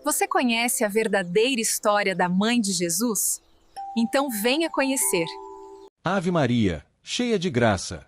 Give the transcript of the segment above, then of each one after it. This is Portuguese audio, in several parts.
Você conhece a verdadeira história da mãe de Jesus? Então venha conhecer. Ave Maria, cheia de graça.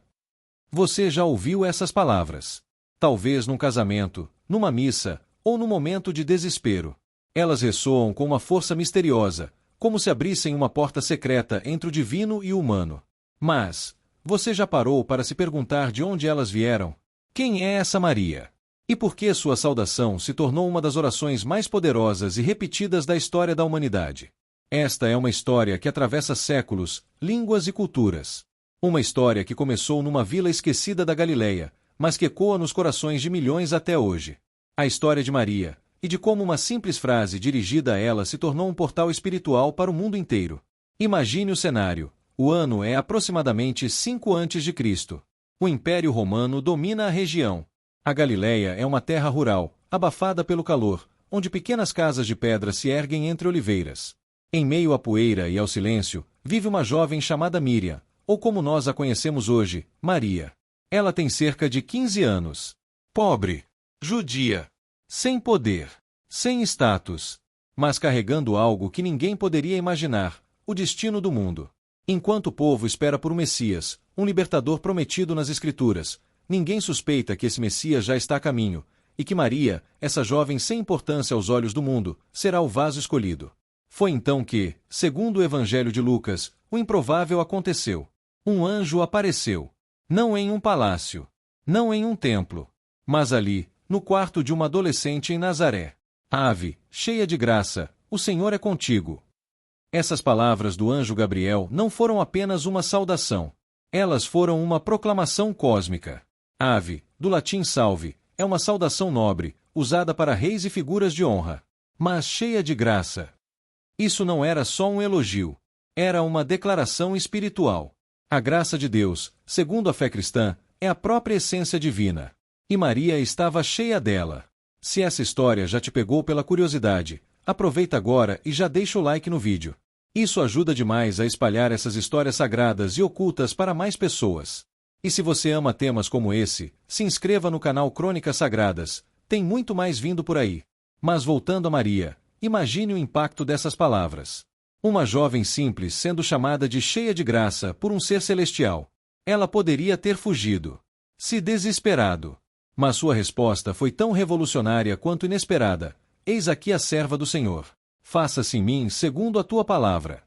Você já ouviu essas palavras? Talvez num casamento, numa missa, ou num momento de desespero. Elas ressoam com uma força misteriosa, como se abrissem uma porta secreta entre o divino e o humano. Mas, você já parou para se perguntar de onde elas vieram? Quem é essa Maria? E por que sua saudação se tornou uma das orações mais poderosas e repetidas da história da humanidade? Esta é uma história que atravessa séculos, línguas e culturas. Uma história que começou numa vila esquecida da Galileia, mas que ecoa nos corações de milhões até hoje. A história de Maria, e de como uma simples frase dirigida a ela se tornou um portal espiritual para o mundo inteiro. Imagine o cenário. O ano é aproximadamente 5 a.C. O Império Romano domina a região. A Galileia é uma terra rural, abafada pelo calor, onde pequenas casas de pedra se erguem entre oliveiras. Em meio à poeira e ao silêncio, vive uma jovem chamada Miriam, ou como nós a conhecemos hoje, Maria. Ela tem cerca de 15 anos. Pobre, judia, sem poder, sem status, mas carregando algo que ninguém poderia imaginar, o destino do mundo. Enquanto o povo espera por um Messias, um libertador prometido nas Escrituras, ninguém suspeita que esse Messias já está a caminho, e que Maria, essa jovem sem importância aos olhos do mundo, será o vaso escolhido. Foi então que, segundo o Evangelho de Lucas, o improvável aconteceu. Um anjo apareceu. Não em um palácio, não em um templo, mas ali, no quarto de uma adolescente em Nazaré. Ave, cheia de graça, o Senhor é contigo. Essas palavras do anjo Gabriel não foram apenas uma saudação. Elas foram uma proclamação cósmica. Ave, do latim salve, é uma saudação nobre, usada para reis e figuras de honra. Mas cheia de graça. Isso não era só um elogio. Era uma declaração espiritual. A graça de Deus, segundo a fé cristã, é a própria essência divina. E Maria estava cheia dela. Se essa história já te pegou pela curiosidade, aproveita agora e já deixa o like no vídeo. Isso ajuda demais a espalhar essas histórias sagradas e ocultas para mais pessoas. E se você ama temas como esse, se inscreva no canal Crônicas Sagradas, tem muito mais vindo por aí. Mas voltando a Maria, imagine o impacto dessas palavras. Uma jovem simples sendo chamada de cheia de graça por um ser celestial. Ela poderia ter fugido, se desesperado. Mas sua resposta foi tão revolucionária quanto inesperada. Eis aqui a serva do Senhor. Faça-se em mim segundo a tua palavra.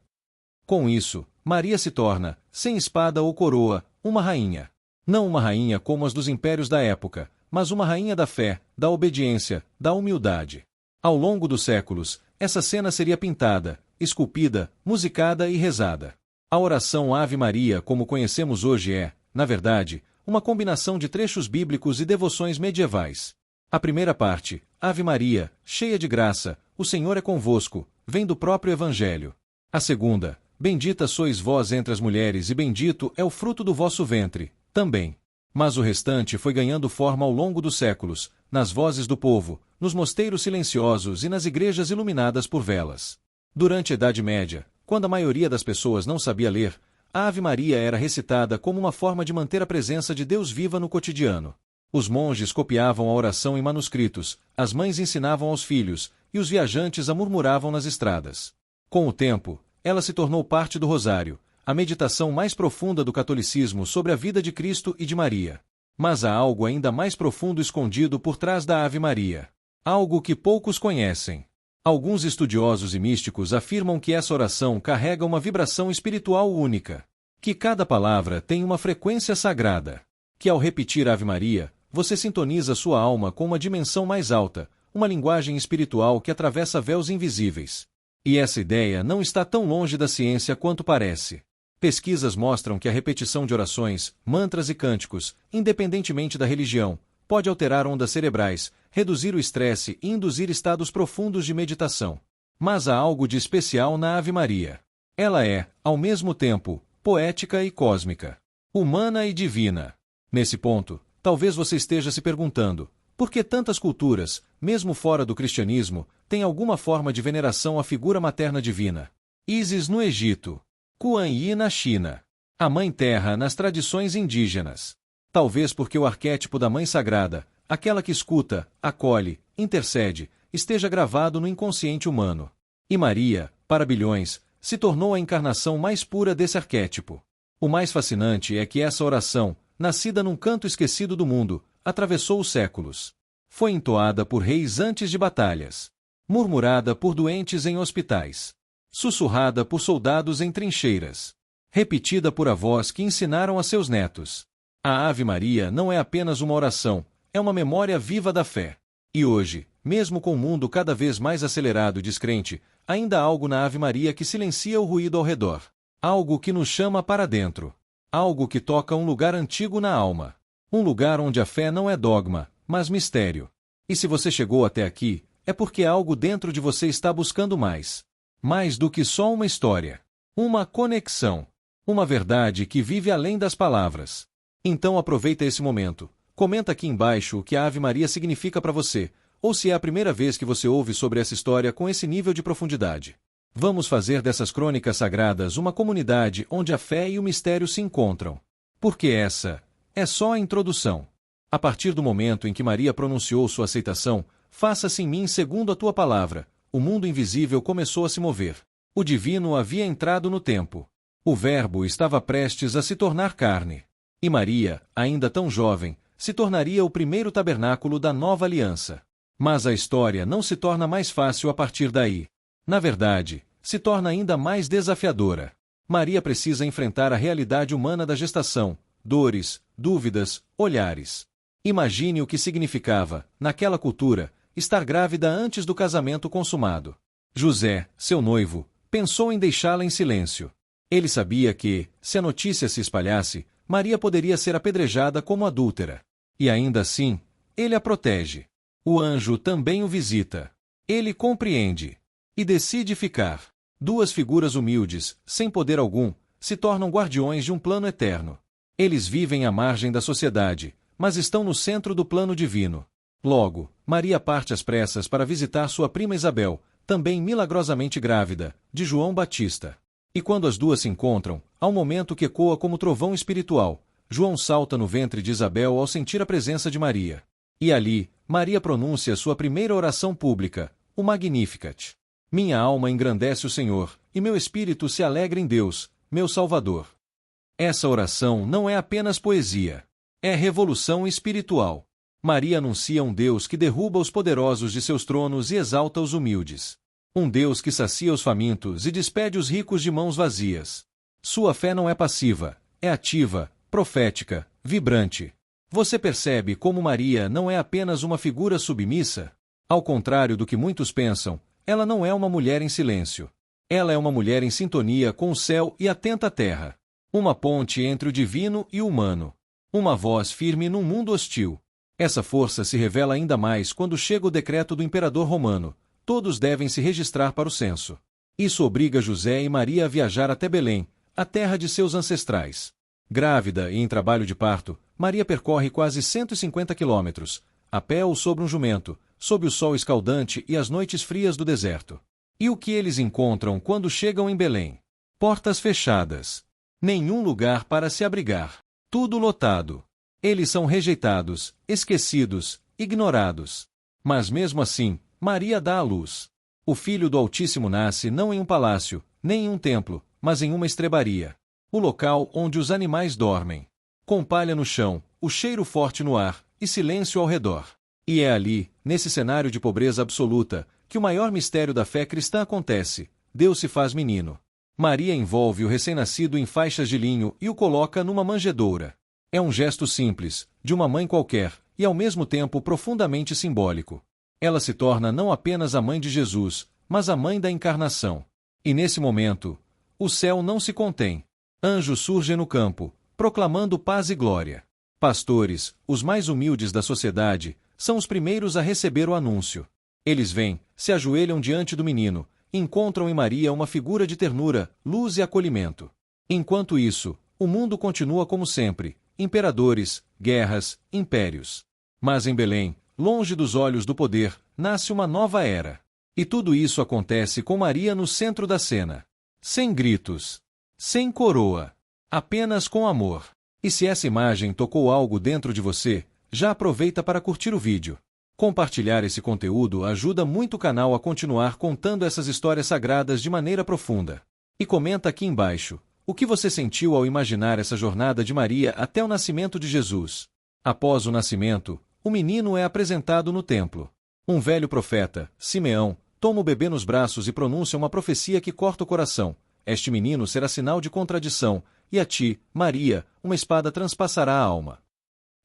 Com isso, Maria se torna, sem espada ou coroa, uma rainha. Não uma rainha como as dos impérios da época, mas uma rainha da fé, da obediência, da humildade. Ao longo dos séculos, essa cena seria pintada, esculpida, musicada e rezada. A oração Ave Maria como conhecemos hoje é, na verdade, uma combinação de trechos bíblicos e devoções medievais. A primeira parte, Ave Maria, cheia de graça, o Senhor é convosco, vem do próprio Evangelho. A segunda, Bendita sois vós entre as mulheres e bendito é o fruto do vosso ventre, também. Mas o restante foi ganhando forma ao longo dos séculos, nas vozes do povo, nos mosteiros silenciosos e nas igrejas iluminadas por velas. Durante a Idade Média, quando a maioria das pessoas não sabia ler, a Ave Maria era recitada como uma forma de manter a presença de Deus viva no cotidiano. Os monges copiavam a oração em manuscritos, as mães ensinavam aos filhos, e os viajantes a murmuravam nas estradas. Com o tempo, ela se tornou parte do Rosário, a meditação mais profunda do catolicismo sobre a vida de Cristo e de Maria. Mas há algo ainda mais profundo escondido por trás da Ave Maria. Algo que poucos conhecem. Alguns estudiosos e místicos afirmam que essa oração carrega uma vibração espiritual única. Que cada palavra tem uma frequência sagrada. Que ao repetir Ave Maria, você sintoniza sua alma com uma dimensão mais alta, uma linguagem espiritual que atravessa véus invisíveis. E essa ideia não está tão longe da ciência quanto parece. Pesquisas mostram que a repetição de orações, mantras e cânticos, independentemente da religião, pode alterar ondas cerebrais, reduzir o estresse e induzir estados profundos de meditação. Mas há algo de especial na Ave Maria. Ela é, ao mesmo tempo, poética e cósmica, humana e divina. Nesse ponto, talvez você esteja se perguntando, por que tantas culturas, mesmo fora do cristianismo, têm alguma forma de veneração à figura materna divina? Ísis no Egito, Kuan Yin na China, a Mãe Terra nas tradições indígenas. Talvez porque o arquétipo da Mãe Sagrada, aquela que escuta, acolhe, intercede, esteja gravado no inconsciente humano. E Maria, para bilhões, se tornou a encarnação mais pura desse arquétipo. O mais fascinante é que essa oração, nascida num canto esquecido do mundo, atravessou os séculos. Foi entoada por reis antes de batalhas, murmurada por doentes em hospitais, sussurrada por soldados em trincheiras, repetida por avós que ensinaram a seus netos. A Ave Maria não é apenas uma oração, é uma memória viva da fé. E hoje, mesmo com o mundo cada vez mais acelerado e descrente, ainda há algo na Ave Maria que silencia o ruído ao redor. Algo que nos chama para dentro. Algo que toca um lugar antigo na alma. Um lugar onde a fé não é dogma, mas mistério. E se você chegou até aqui, é porque algo dentro de você está buscando mais. Mais do que só uma história. Uma conexão. Uma verdade que vive além das palavras. Então aproveita esse momento. Comenta aqui embaixo o que a Ave Maria significa para você, ou se é a primeira vez que você ouve sobre essa história com esse nível de profundidade. Vamos fazer dessas crônicas sagradas uma comunidade onde a fé e o mistério se encontram. Porque essa é só a introdução. A partir do momento em que Maria pronunciou sua aceitação, faça-se em mim segundo a tua palavra, o mundo invisível começou a se mover. O divino havia entrado no tempo. O Verbo estava prestes a se tornar carne. E Maria, ainda tão jovem, se tornaria o primeiro tabernáculo da nova aliança. Mas a história não se torna mais fácil a partir daí. Na verdade, se torna ainda mais desafiadora. Maria precisa enfrentar a realidade humana da gestação, dores, dúvidas, olhares. Imagine o que significava, naquela cultura, estar grávida antes do casamento consumado. José, seu noivo, pensou em deixá-la em silêncio. Ele sabia que, se a notícia se espalhasse, Maria poderia ser apedrejada como adúltera. E ainda assim, ele a protege. O anjo também o visita. Ele compreende. E decide ficar. Duas figuras humildes, sem poder algum, se tornam guardiões de um plano eterno. Eles vivem à margem da sociedade, mas estão no centro do plano divino. Logo, Maria parte às pressas para visitar sua prima Isabel, também milagrosamente grávida, de João Batista. E quando as duas se encontram, há um momento que ecoa como trovão espiritual. João salta no ventre de Isabel ao sentir a presença de Maria. E ali, Maria pronuncia sua primeira oração pública, o Magnificat. Minha alma engrandece o Senhor, e meu espírito se alegra em Deus, meu Salvador. Essa oração não é apenas poesia. É revolução espiritual. Maria anuncia um Deus que derruba os poderosos de seus tronos e exalta os humildes. Um Deus que sacia os famintos e despede os ricos de mãos vazias. Sua fé não é passiva, é ativa, profética, vibrante. Você percebe como Maria não é apenas uma figura submissa? Ao contrário do que muitos pensam, ela não é uma mulher em silêncio. Ela é uma mulher em sintonia com o céu e atenta à terra. Uma ponte entre o divino e o humano. Uma voz firme num mundo hostil. Essa força se revela ainda mais quando chega o decreto do imperador romano. Todos devem se registrar para o censo. Isso obriga José e Maria a viajar até Belém, a terra de seus ancestrais. Grávida e em trabalho de parto, Maria percorre quase 150 quilômetros, a pé ou sobre um jumento, sob o sol escaldante e as noites frias do deserto. E o que eles encontram quando chegam em Belém? Portas fechadas. Nenhum lugar para se abrigar. Tudo lotado. Eles são rejeitados, esquecidos, ignorados. Mas mesmo assim, Maria dá à luz. O Filho do Altíssimo nasce não em um palácio, nem em um templo, mas em uma estrebaria. O local onde os animais dormem. Com palha no chão, o cheiro forte no ar, e silêncio ao redor. E é ali, nesse cenário de pobreza absoluta, que o maior mistério da fé cristã acontece. Deus se faz menino. Maria envolve o recém-nascido em faixas de linho e o coloca numa manjedoura. É um gesto simples, de uma mãe qualquer, e ao mesmo tempo profundamente simbólico. Ela se torna não apenas a mãe de Jesus, mas a mãe da encarnação. E nesse momento, o céu não se contém. Anjos surgem no campo, proclamando paz e glória. Pastores, os mais humildes da sociedade, são os primeiros a receber o anúncio. Eles vêm, se ajoelham diante do menino, e encontram em Maria uma figura de ternura, luz e acolhimento. Enquanto isso, o mundo continua como sempre, imperadores, guerras, impérios. Mas em Belém, longe dos olhos do poder, nasce uma nova era. E tudo isso acontece com Maria no centro da cena. Sem gritos. Sem coroa. Apenas com amor. E se essa imagem tocou algo dentro de você, já aproveita para curtir o vídeo. Compartilhar esse conteúdo ajuda muito o canal a continuar contando essas histórias sagradas de maneira profunda. E comenta aqui embaixo o que você sentiu ao imaginar essa jornada de Maria até o nascimento de Jesus. Após o nascimento, o menino é apresentado no templo. Um velho profeta, Simeão, toma o bebê nos braços e pronuncia uma profecia que corta o coração. Este menino será sinal de contradição, e a ti, Maria, uma espada transpassará a alma.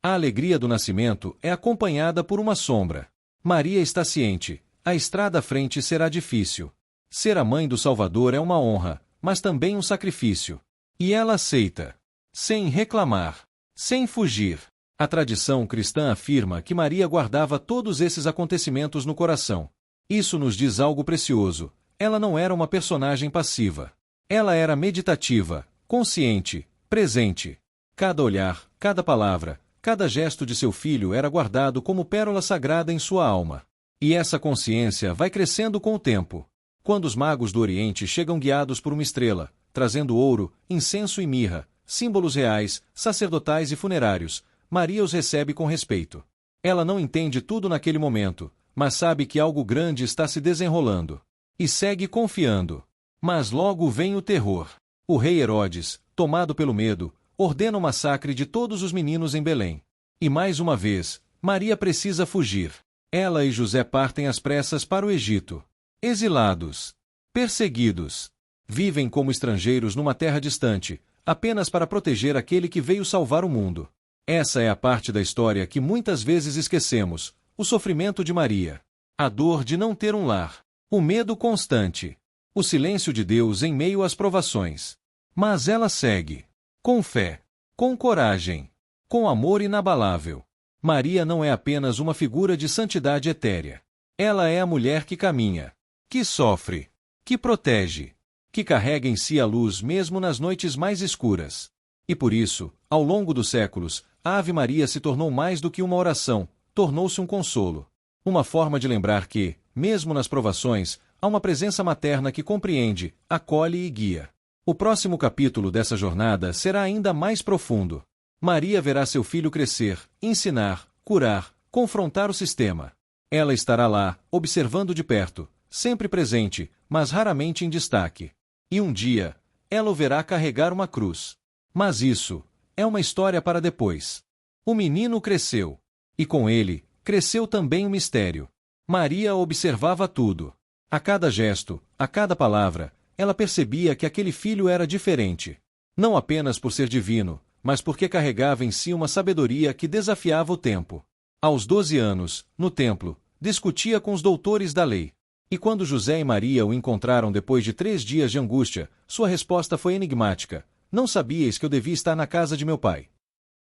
A alegria do nascimento é acompanhada por uma sombra. Maria está ciente, a estrada à frente será difícil. Ser a mãe do Salvador é uma honra, mas também um sacrifício. E ela aceita. Sem reclamar. Sem fugir. A tradição cristã afirma que Maria guardava todos esses acontecimentos no coração. Isso nos diz algo precioso. Ela não era uma personagem passiva. Ela era meditativa, consciente, presente. Cada olhar, cada palavra, cada gesto de seu filho era guardado como pérola sagrada em sua alma. E essa consciência vai crescendo com o tempo. Quando os magos do Oriente chegam guiados por uma estrela, trazendo ouro, incenso e mirra, símbolos reais, sacerdotais e funerários, Maria os recebe com respeito. Ela não entende tudo naquele momento, mas sabe que algo grande está se desenrolando. E segue confiando. Mas logo vem o terror. O rei Herodes, tomado pelo medo, ordena o massacre de todos os meninos em Belém. E mais uma vez, Maria precisa fugir. Ela e José partem às pressas para o Egito. Exilados. Perseguidos. Vivem como estrangeiros numa terra distante, apenas para proteger aquele que veio salvar o mundo. Essa é a parte da história que muitas vezes esquecemos, o sofrimento de Maria. A dor de não ter um lar. O medo constante. O silêncio de Deus em meio às provações. Mas ela segue. Com fé. Com coragem. Com amor inabalável. Maria não é apenas uma figura de santidade etérea. Ela é a mulher que caminha. Que sofre. Que protege. Que carrega em si a luz mesmo nas noites mais escuras. E por isso, ao longo dos séculos, a Ave Maria se tornou mais do que uma oração, tornou-se um consolo. Uma forma de lembrar que, mesmo nas provações, há uma presença materna que compreende, acolhe e guia. O próximo capítulo dessa jornada será ainda mais profundo. Maria verá seu filho crescer, ensinar, curar, confrontar o sistema. Ela estará lá, observando de perto, sempre presente, mas raramente em destaque. E um dia, ela o verá carregar uma cruz. Mas isso é uma história para depois. O menino cresceu. E com ele, cresceu também o mistério. Maria observava tudo. A cada gesto, a cada palavra, ela percebia que aquele filho era diferente. Não apenas por ser divino, mas porque carregava em si uma sabedoria que desafiava o tempo. Aos 12 anos, no templo, discutia com os doutores da lei. E quando José e Maria o encontraram depois de 3 dias de angústia, sua resposta foi enigmática. Não sabíeis que eu devia estar na casa de meu pai?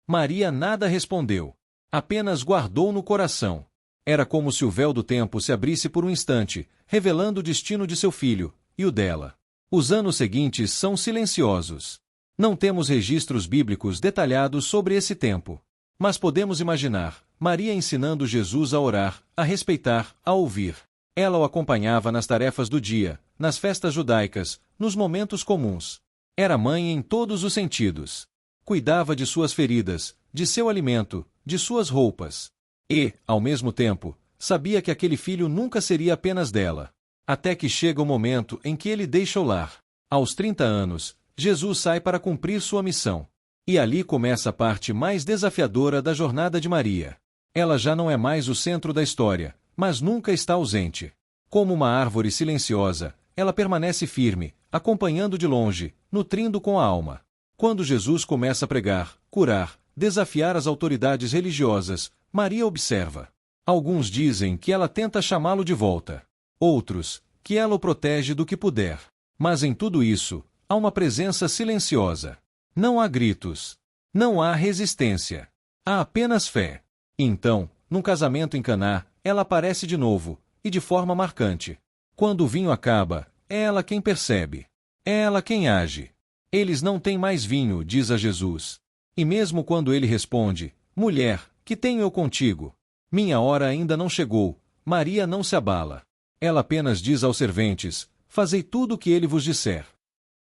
Maria nada respondeu. Apenas guardou no coração. Era como se o véu do tempo se abrisse por um instante, revelando o destino de seu filho, e o dela. Os anos seguintes são silenciosos. Não temos registros bíblicos detalhados sobre esse tempo. Mas podemos imaginar Maria ensinando Jesus a orar, a respeitar, a ouvir. Ela o acompanhava nas tarefas do dia, nas festas judaicas, nos momentos comuns. Era mãe em todos os sentidos. Cuidava de suas feridas, de seu alimento, de suas roupas. E, ao mesmo tempo, sabia que aquele filho nunca seria apenas dela. Até que chega o momento em que ele deixa o lar. Aos 30 anos, Jesus sai para cumprir sua missão. E ali começa a parte mais desafiadora da jornada de Maria. Ela já não é mais o centro da história, mas nunca está ausente. Como uma árvore silenciosa, ela permanece firme, acompanhando de longe, nutrindo com a alma. Quando Jesus começa a pregar, curar, desafiar as autoridades religiosas, Maria observa. Alguns dizem que ela tenta chamá-lo de volta. Outros, que ela o protege do que puder. Mas em tudo isso, há uma presença silenciosa. Não há gritos. Não há resistência. Há apenas fé. Então, num casamento em Caná, ela aparece de novo, e de forma marcante. Quando o vinho acaba, é ela quem percebe. É ela quem age. Eles não têm mais vinho, diz a Jesus. E mesmo quando ele responde, mulher, que tenho eu contigo? Minha hora ainda não chegou. Maria não se abala. Ela apenas diz aos serventes, fazei tudo o que ele vos disser.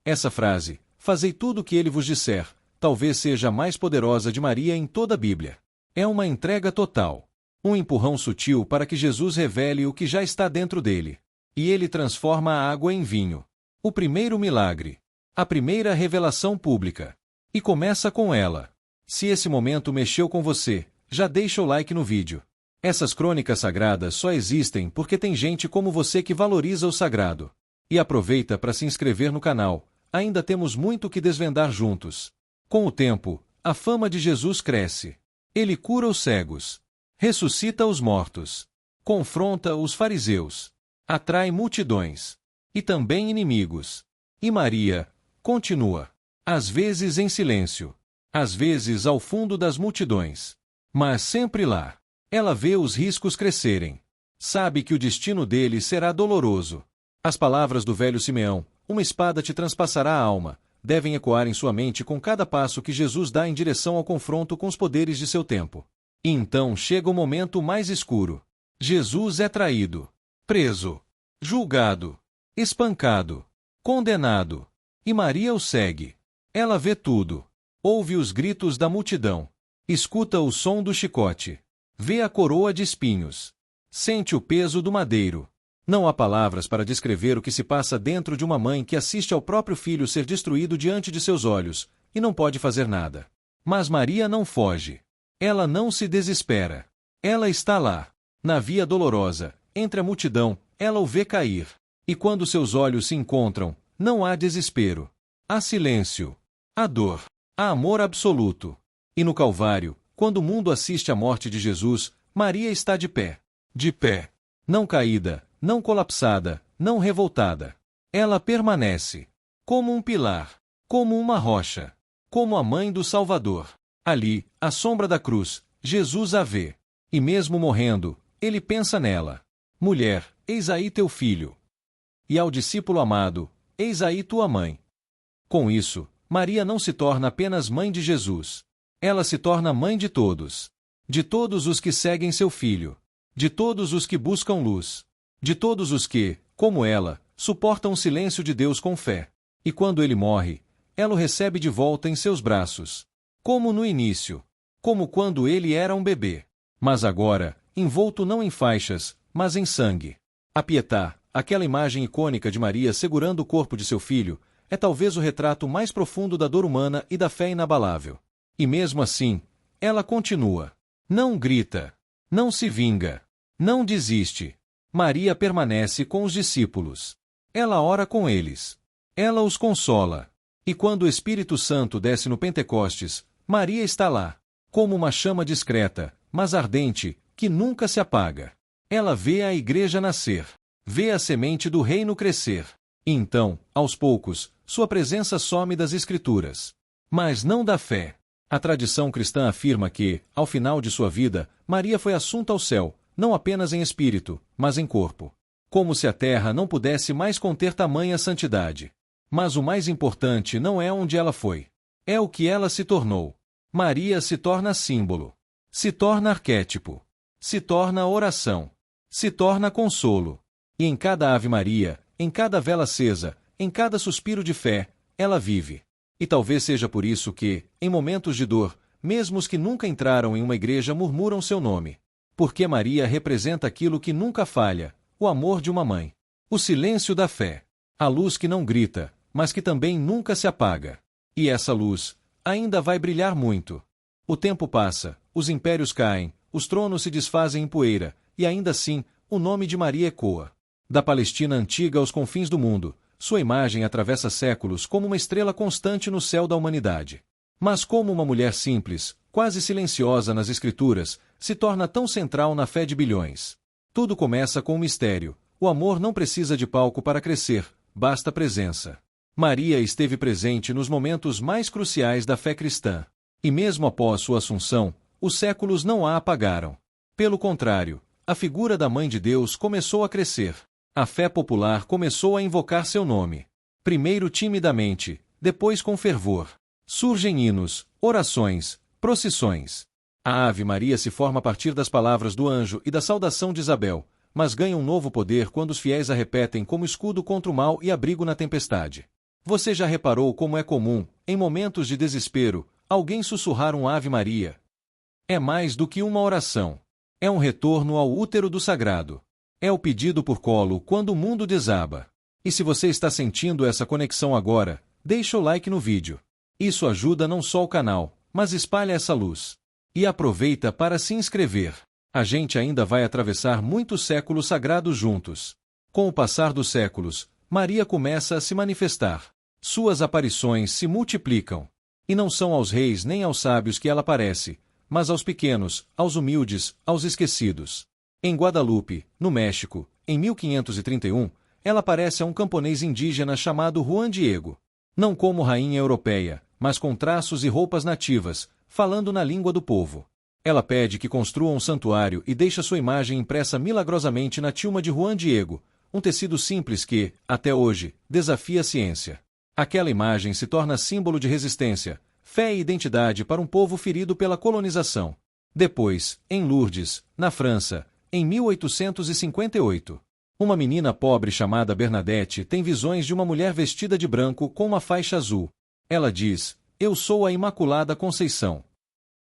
Essa frase, fazei tudo o que ele vos disser, talvez seja a mais poderosa de Maria em toda a Bíblia. É uma entrega total. Um empurrão sutil para que Jesus revele o que já está dentro dele. E ele transforma a água em vinho. O primeiro milagre. A primeira revelação pública. E começa com ela. Se esse momento mexeu com você, já deixa o like no vídeo. Essas crônicas sagradas só existem porque tem gente como você que valoriza o sagrado. E aproveita para se inscrever no canal, ainda temos muito que desvendar juntos. Com o tempo, a fama de Jesus cresce. Ele cura os cegos, ressuscita os mortos, confronta os fariseus, atrai multidões, e também inimigos. E Maria continua, às vezes em silêncio, às vezes ao fundo das multidões, mas sempre lá. Ela vê os riscos crescerem. Sabe que o destino dele será doloroso. As palavras do velho Simeão, uma espada te transpassará a alma, devem ecoar em sua mente com cada passo que Jesus dá em direção ao confronto com os poderes de seu tempo. E então chega o momento mais escuro. Jesus é traído, preso, julgado, espancado, condenado. E Maria o segue. Ela vê tudo. Ouve os gritos da multidão. Escuta o som do chicote. Vê a coroa de espinhos. Sente o peso do madeiro. Não há palavras para descrever o que se passa dentro de uma mãe que assiste ao próprio filho ser destruído diante de seus olhos, e não pode fazer nada. Mas Maria não foge. Ela não se desespera. Ela está lá, na via dolorosa, entre a multidão, ela o vê cair. E quando seus olhos se encontram, não há desespero. Há silêncio. Há dor. Há amor absoluto. E no Calvário, quando o mundo assiste à morte de Jesus, Maria está de pé. De pé. Não caída, não colapsada, não revoltada. Ela permanece. Como um pilar. Como uma rocha. Como a mãe do Salvador. Ali, à sombra da cruz, Jesus a vê. E mesmo morrendo, ele pensa nela. Mulher, eis aí teu filho. E ao discípulo amado, eis aí tua mãe. Com isso, Maria não se torna apenas mãe de Jesus. Ela se torna mãe de todos. De todos os que seguem seu filho. De todos os que buscam luz. De todos os que, como ela, suportam o silêncio de Deus com fé. E quando ele morre, ela o recebe de volta em seus braços. Como no início. Como quando ele era um bebê. Mas agora, envolto não em faixas, mas em sangue. A Pietà, aquela imagem icônica de Maria segurando o corpo de seu filho, é talvez o retrato mais profundo da dor humana e da fé inabalável. E mesmo assim, ela continua. Não grita. Não se vinga. Não desiste. Maria permanece com os discípulos. Ela ora com eles. Ela os consola. E quando o Espírito Santo desce no Pentecostes, Maria está lá, como uma chama discreta, mas ardente, que nunca se apaga. Ela vê a igreja nascer. Vê a semente do reino crescer. E então, aos poucos, sua presença some das Escrituras. Mas não da fé. A tradição cristã afirma que, ao final de sua vida, Maria foi assunta ao céu, não apenas em espírito, mas em corpo. Como se a terra não pudesse mais conter tamanha santidade. Mas o mais importante não é onde ela foi. É o que ela se tornou. Maria se torna símbolo. Se torna arquétipo. Se torna oração. Se torna consolo. E em cada Ave Maria, em cada vela acesa, em cada suspiro de fé, ela vive. E talvez seja por isso que, em momentos de dor, mesmo os que nunca entraram em uma igreja murmuram seu nome. Porque Maria representa aquilo que nunca falha, o amor de uma mãe. O silêncio da fé. A luz que não grita, mas que também nunca se apaga. E essa luz ainda vai brilhar muito. O tempo passa, os impérios caem, os tronos se desfazem em poeira, e ainda assim, o nome de Maria ecoa. Da Palestina antiga aos confins do mundo, sua imagem atravessa séculos como uma estrela constante no céu da humanidade. Mas como uma mulher simples, quase silenciosa nas Escrituras, se torna tão central na fé de bilhões. Tudo começa com um mistério. O amor não precisa de palco para crescer, basta presença. Maria esteve presente nos momentos mais cruciais da fé cristã. E mesmo após sua assunção, os séculos não a apagaram. Pelo contrário, a figura da Mãe de Deus começou a crescer. A fé popular começou a invocar seu nome. Primeiro timidamente, depois com fervor. Surgem hinos, orações, procissões. A Ave Maria se forma a partir das palavras do anjo e da saudação de Isabel, mas ganha um novo poder quando os fiéis a repetem como escudo contra o mal e abrigo na tempestade. Você já reparou como é comum, em momentos de desespero, alguém sussurrar um Ave Maria? É mais do que uma oração. É um retorno ao útero do sagrado. É o pedido por colo quando o mundo desaba. E se você está sentindo essa conexão agora, deixa o like no vídeo. Isso ajuda não só o canal, mas espalha essa luz. E aproveita para se inscrever. A gente ainda vai atravessar muitos séculos sagrados juntos. Com o passar dos séculos, Maria começa a se manifestar. Suas aparições se multiplicam. E não são aos reis nem aos sábios que ela aparece, mas aos pequenos, aos humildes, aos esquecidos. Em Guadalupe, no México, em 1531, ela aparece a um camponês indígena chamado Juan Diego. Não como rainha europeia, mas com traços e roupas nativas, falando na língua do povo. Ela pede que construam um santuário e deixa sua imagem impressa milagrosamente na tilma de Juan Diego, um tecido simples que, até hoje, desafia a ciência. Aquela imagem se torna símbolo de resistência, fé e identidade para um povo ferido pela colonização. Depois, em Lourdes, na França, em 1858, uma menina pobre chamada Bernadette tem visões de uma mulher vestida de branco com uma faixa azul. Ela diz: "Eu sou a Imaculada Conceição."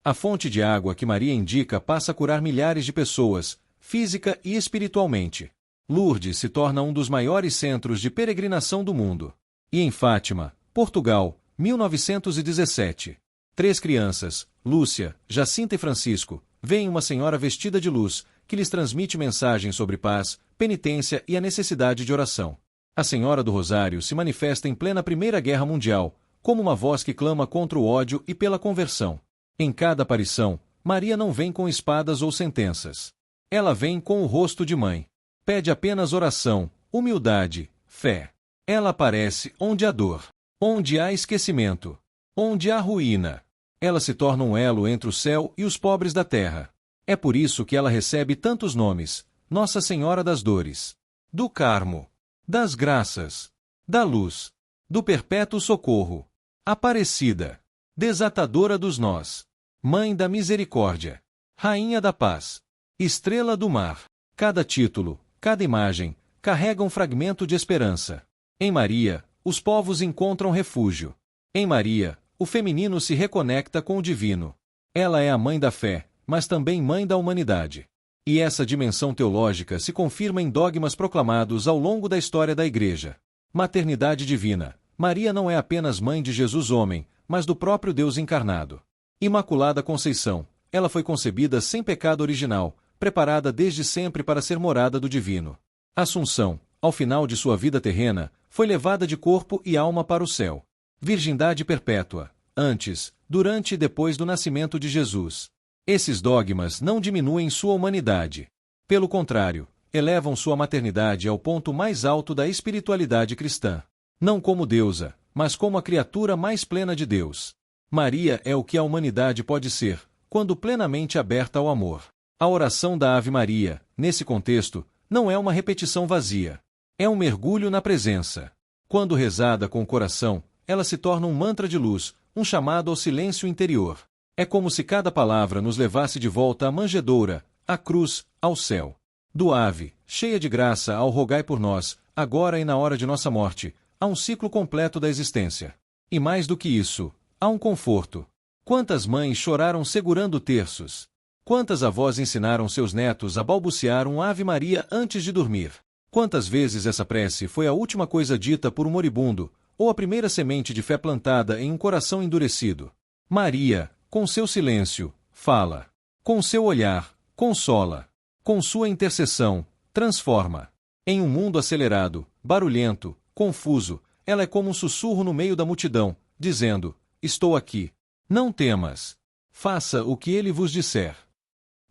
A fonte de água que Maria indica passa a curar milhares de pessoas, física e espiritualmente. Lourdes se torna um dos maiores centros de peregrinação do mundo. E em Fátima, Portugal, 1917, 3 crianças, Lúcia, Jacinta e Francisco, veem uma senhora vestida de luz, que lhes transmite mensagens sobre paz, penitência e a necessidade de oração. A Senhora do Rosário se manifesta em plena Primeira Guerra Mundial, como uma voz que clama contra o ódio e pela conversão. Em cada aparição, Maria não vem com espadas ou sentenças. Ela vem com o rosto de mãe. Pede apenas oração, humildade, fé. Ela aparece onde há dor, onde há esquecimento, onde há ruína. Ela se torna um elo entre o céu e os pobres da terra. É por isso que ela recebe tantos nomes: Nossa Senhora das Dores, do Carmo, das Graças, da Luz, do Perpétuo Socorro, Aparecida, Desatadora dos Nós, Mãe da Misericórdia, Rainha da Paz, Estrela do Mar. Cada título, cada imagem, carrega um fragmento de esperança. Em Maria, os povos encontram refúgio. Em Maria, o feminino se reconecta com o divino. Ela é a mãe da fé, mas também mãe da humanidade. E essa dimensão teológica se confirma em dogmas proclamados ao longo da história da Igreja. Maternidade divina. Maria não é apenas mãe de Jesus homem, mas do próprio Deus encarnado. Imaculada Conceição. Ela foi concebida sem pecado original, preparada desde sempre para ser morada do divino. Assunção. Ao final de sua vida terrena, foi levada de corpo e alma para o céu. Virgindade perpétua. Antes, durante e depois do nascimento de Jesus. Esses dogmas não diminuem sua humanidade. Pelo contrário, elevam sua maternidade ao ponto mais alto da espiritualidade cristã. Não como deusa, mas como a criatura mais plena de Deus. Maria é o que a humanidade pode ser, quando plenamente aberta ao amor. A oração da Ave Maria, nesse contexto, não é uma repetição vazia. É um mergulho na presença. Quando rezada com o coração, ela se torna um mantra de luz, um chamado ao silêncio interior. É como se cada palavra nos levasse de volta à manjedoura, à cruz, ao céu. Do Ave, cheia de graça, ao rogai por nós, agora e na hora de nossa morte, há um ciclo completo da existência. E mais do que isso, há um conforto. Quantas mães choraram segurando terços? Quantas avós ensinaram seus netos a balbuciar um Ave Maria antes de dormir? Quantas vezes essa prece foi a última coisa dita por um moribundo, ou a primeira semente de fé plantada em um coração endurecido? Maria, com seu silêncio, fala. Com seu olhar, consola. Com sua intercessão, transforma. Em um mundo acelerado, barulhento, confuso, ela é como um sussurro no meio da multidão, dizendo: estou aqui. Não temas. Faça o que ele vos disser.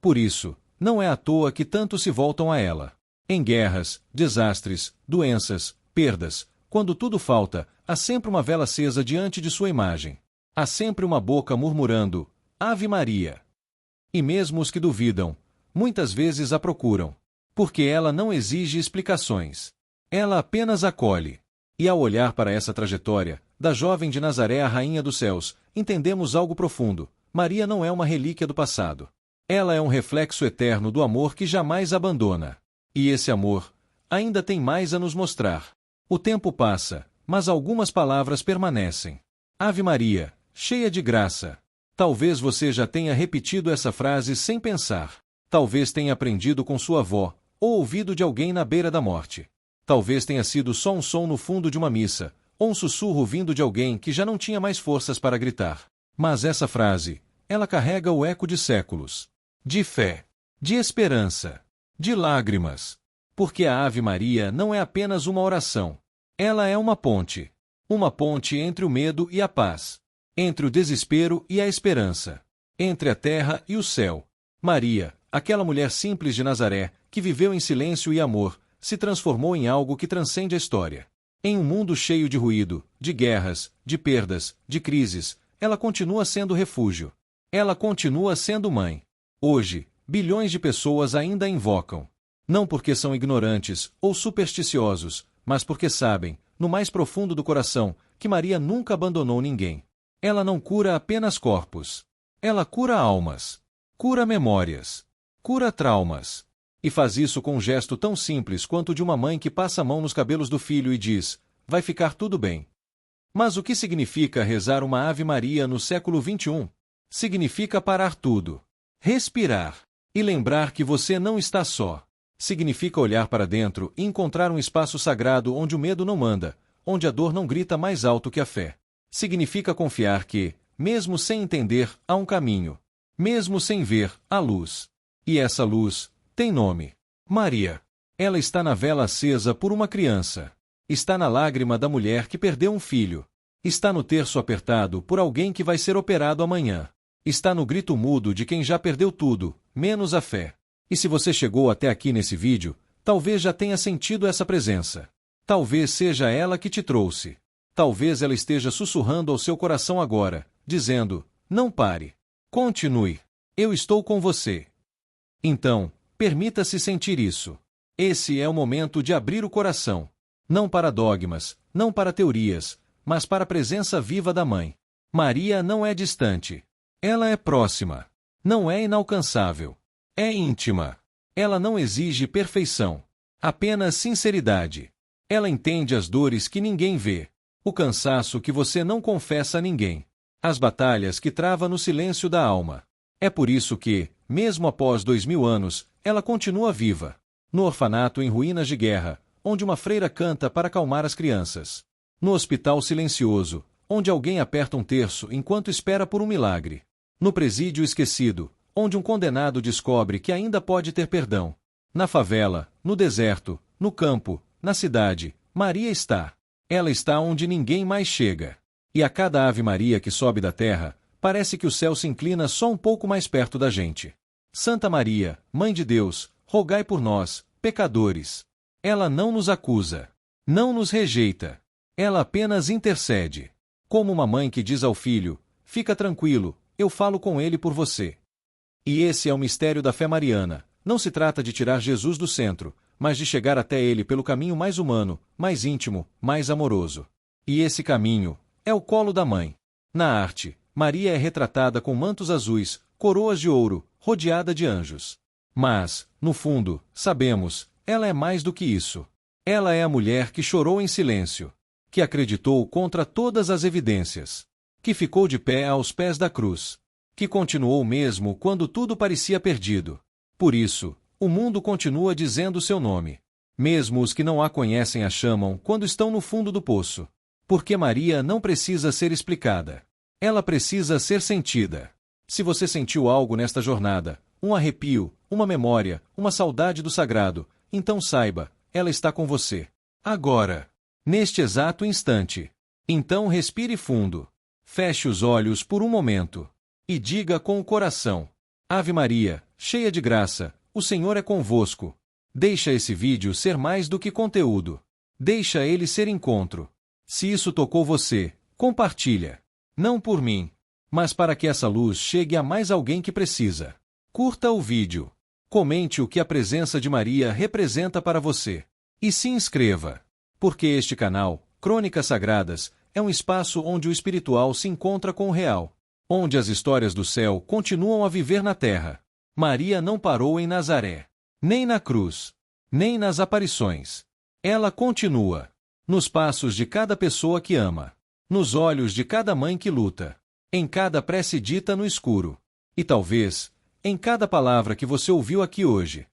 Por isso, não é à toa que tantos se voltam a ela. Em guerras, desastres, doenças, perdas, quando tudo falta, há sempre uma vela acesa diante de sua imagem. Há sempre uma boca murmurando: Ave Maria. E mesmo os que duvidam, muitas vezes a procuram. Porque ela não exige explicações. Ela apenas acolhe. E ao olhar para essa trajetória, da jovem de Nazaré à Rainha dos Céus, entendemos algo profundo. Maria não é uma relíquia do passado. Ela é um reflexo eterno do amor que jamais abandona. E esse amor ainda tem mais a nos mostrar. O tempo passa, mas algumas palavras permanecem. Ave Maria, cheia de graça. Talvez você já tenha repetido essa frase sem pensar. Talvez tenha aprendido com sua avó, ou ouvido de alguém na beira da morte. Talvez tenha sido só um som no fundo de uma missa, ou um sussurro vindo de alguém que já não tinha mais forças para gritar. Mas essa frase, ela carrega o eco de séculos. De fé, de esperança, de lágrimas. Porque a Ave Maria não é apenas uma oração. Ela é uma ponte. Uma ponte entre o medo e a paz. Entre o desespero e a esperança. Entre a terra e o céu. Maria, aquela mulher simples de Nazaré, que viveu em silêncio e amor, se transformou em algo que transcende a história. Em um mundo cheio de ruído, de guerras, de perdas, de crises, ela continua sendo refúgio. Ela continua sendo mãe. Hoje, bilhões de pessoas ainda a invocam. Não porque são ignorantes ou supersticiosos, mas porque sabem, no mais profundo do coração, que Maria nunca abandonou ninguém. Ela não cura apenas corpos. Ela cura almas. Cura memórias. Cura traumas. E faz isso com um gesto tão simples quanto o de uma mãe que passa a mão nos cabelos do filho e diz: vai ficar tudo bem. Mas o que significa rezar uma Ave Maria no século XXI? Significa parar tudo. Respirar. E lembrar que você não está só. Significa olhar para dentro e encontrar um espaço sagrado onde o medo não manda, onde a dor não grita mais alto que a fé. Significa confiar que, mesmo sem entender, há um caminho. Mesmo sem ver, há luz. E essa luz tem nome. Maria. Ela está na vela acesa por uma criança. Está na lágrima da mulher que perdeu um filho. Está no terço apertado por alguém que vai ser operado amanhã. Está no grito mudo de quem já perdeu tudo, menos a fé. E se você chegou até aqui nesse vídeo, talvez já tenha sentido essa presença. Talvez seja ela que te trouxe. Talvez ela esteja sussurrando ao seu coração agora, dizendo: não pare. Continue. Eu estou com você. Então, permita-se sentir isso. Esse é o momento de abrir o coração. Não para dogmas, não para teorias, mas para a presença viva da Mãe. Maria não é distante. Ela é próxima. Não é inalcançável. É íntima. Ela não exige perfeição. Apenas sinceridade. Ela entende as dores que ninguém vê. O cansaço que você não confessa a ninguém. As batalhas que trava no silêncio da alma. É por isso que, mesmo após 2000 anos, ela continua viva. No orfanato em ruínas de guerra, onde uma freira canta para acalmar as crianças. No hospital silencioso, onde alguém aperta um terço enquanto espera por um milagre. No presídio esquecido, onde um condenado descobre que ainda pode ter perdão. Na favela, no deserto, no campo, na cidade, Maria está. Ela está onde ninguém mais chega. E a cada Ave Maria que sobe da terra, parece que o céu se inclina só um pouco mais perto da gente. Santa Maria, Mãe de Deus, rogai por nós, pecadores. Ela não nos acusa. Não nos rejeita. Ela apenas intercede. Como uma mãe que diz ao filho: fica tranquilo, eu falo com ele por você. E esse é o mistério da fé mariana. Não se trata de tirar Jesus do centro, mas de chegar até ele pelo caminho mais humano, mais íntimo, mais amoroso. E esse caminho é o colo da mãe. Na arte, Maria é retratada com mantos azuis, coroas de ouro, rodeada de anjos. Mas, no fundo, sabemos, ela é mais do que isso. Ela é a mulher que chorou em silêncio, que acreditou contra todas as evidências, que ficou de pé aos pés da cruz, que continuou mesmo quando tudo parecia perdido. Por isso, o mundo continua dizendo seu nome. Mesmo os que não a conhecem a chamam quando estão no fundo do poço. Porque Maria não precisa ser explicada. Ela precisa ser sentida. Se você sentiu algo nesta jornada, um arrepio, uma memória, uma saudade do sagrado, então saiba, ela está com você. Agora. Neste exato instante. Então respire fundo. Feche os olhos por um momento. E diga com o coração: Ave Maria, cheia de graça, o Senhor é convosco. Deixa esse vídeo ser mais do que conteúdo. Deixa ele ser encontro. Se isso tocou você, compartilha. Não por mim, mas para que essa luz chegue a mais alguém que precisa. Curta o vídeo. Comente o que a presença de Maria representa para você. E se inscreva. Porque este canal, Crônicas Sagradas, é um espaço onde o espiritual se encontra com o real. Onde as histórias do céu continuam a viver na terra. Maria não parou em Nazaré. Nem na cruz. Nem nas aparições. Ela continua. Nos passos de cada pessoa que ama. Nos olhos de cada mãe que luta. Em cada prece dita no escuro. E talvez, em cada palavra que você ouviu aqui hoje.